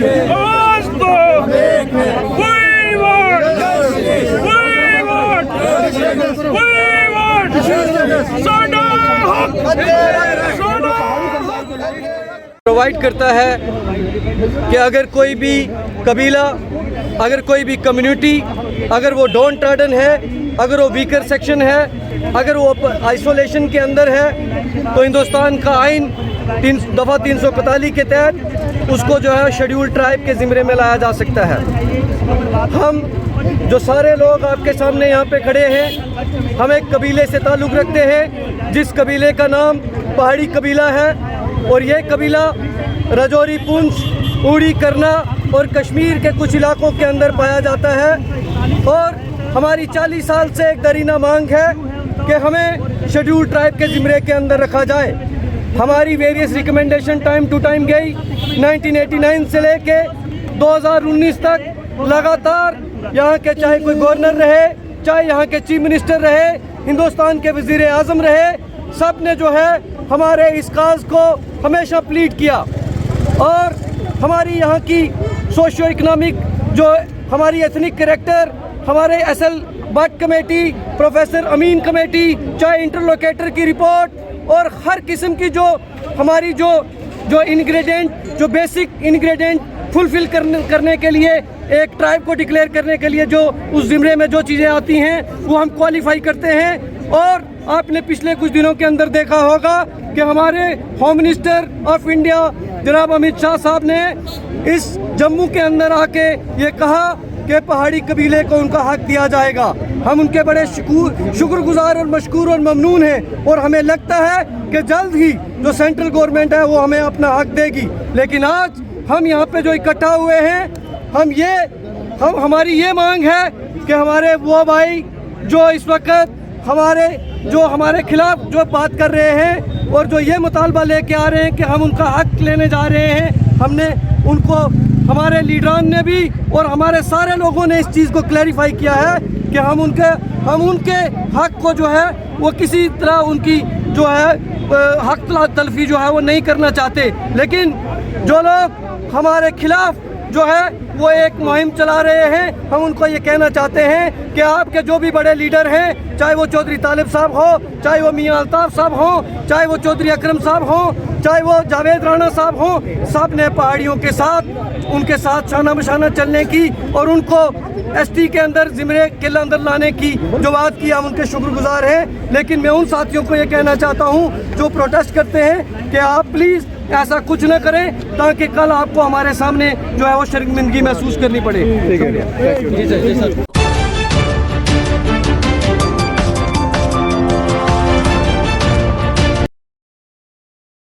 آج تو we want ساڈا پرووائڈ کرتا ہے کہ اگر کوئی بھی قبیلہ، اگر کوئی بھی کمیونٹی، اگر وہ ڈاؤن ٹراڈن ہے، اگر وہ ویکر سیکشن ہے، اگر وہ آئسولیشن کے اندر ہے، تو ہندوستان کا آئین دفعہ 341 کے تحت اس کو جو ہے شیڈیول ٹرائب کے زمرے میں لایا جا سکتا ہے۔ ہم جو سارے لوگ آپ کے سامنے یہاں پہ کھڑے ہیں، ہم ایک قبیلے سے تعلق رکھتے ہیں جس قبیلے کا نام پہاڑی قبیلہ ہے، اور یہ قبیلہ رجوری، پونچھ، اوڑی، کرنا اور کشمیر کے کچھ علاقوں کے اندر پایا جاتا ہے، اور ہماری 40 سال سے ایک درینہ مانگ ہے کہ ہمیں شیڈیول ٹرائب کے زمرے کے اندر رکھا جائے۔ ہماری various recommendation time to time گئی، 1989 سے لے کے 2019 تک لگاتار یہاں کے چاہے کوئی گورنر رہے، چاہے یہاں کے چیف منسٹر رہے، ہندوستان کے وزیر اعظم رہے، سب نے جو ہے ہمارے اس کاز کو ہمیشہ پلیڈ کیا، اور ہماری یہاں کی سوشیو اکنامک جو ہماری ایتھنک کریکٹر، ہمارے S L but committee, professor Amin committee, چاہے انٹرلوکیٹر کی رپورٹ، اور ہر قسم کی جو ہماری جو انگریڈینٹ، جو بیسک انگریڈینٹ فلفل کرنے کے لیے، ایک ٹرائب کو ڈکلیئر کرنے کے لیے جو اس زمرے میں جو چیزیں آتی ہیں وہ ہم کوالیفائی کرتے ہیں۔ اور آپ نے پچھلے کچھ دنوں کے اندر دیکھا ہوگا کہ ہمارے ہوم منسٹر آف انڈیا جناب امت شاہ صاحب نے اس جموں کے اندر آ کے یہ کہا کہ پہاڑی قبیلے کو ان کا حق دیا جائے گا۔ ہم ان کے بڑے شکر گزار اور مشکور اور ممنون ہیں، اور ہمیں لگتا ہے کہ جلد ہی جو سینٹرل گورنمنٹ ہے وہ ہمیں اپنا حق دے گی۔ لیکن آج ہم یہاں پہ جو اکٹھا ہوئے ہیں، ہماری یہ مانگ ہے کہ ہمارے وہ بھائی جو اس وقت ہمارے خلاف جو بات کر رہے ہیں اور جو یہ مطالبہ لے کے آ رہے ہیں کہ ہم ان کا حق لینے جا رہے ہیں، ہم نے ان کو، ہمارے لیڈران نے بھی اور ہمارے سارے لوگوں نے اس چیز کو کلیریفائی کیا ہے کہ ہم ان کے حق کو جو ہے وہ کسی طرح ان کی جو ہے حق تلفی جو ہے وہ نہیں کرنا چاہتے۔ لیکن جو لوگ ہمارے خلاف جو ہے وہ ایک مہم چلا رہے ہیں، ہم ان کو یہ کہنا چاہتے ہیں کہ آپ کے جو بھی بڑے لیڈر ہیں، چاہے وہ چودھری طالب صاحب ہو، چاہے وہ میاں الطاف صاحب ہوں، چاہے وہ چودھری اکرم صاحب ہوں، چاہے وہ جاوید رانا صاحب ہوں، سب نے پہاڑیوں کے ساتھ ان کے ساتھ شانہ بشانہ چلنے کی اور ان کو ایس ٹی کے اندر زمرے کے اندر لانے کی جو بات کی، ہم ان کے شکر گزار ہیں۔ لیکن میں ان ساتھیوں کو یہ کہنا چاہتا ہوں جو پروٹیسٹ کرتے ہیں کہ آپ پلیز ایسا کچھ نہ کریں تاکہ کل آپ کو ہمارے سامنے جو ہے وہ شرمندگی محسوس کرنی پڑے۔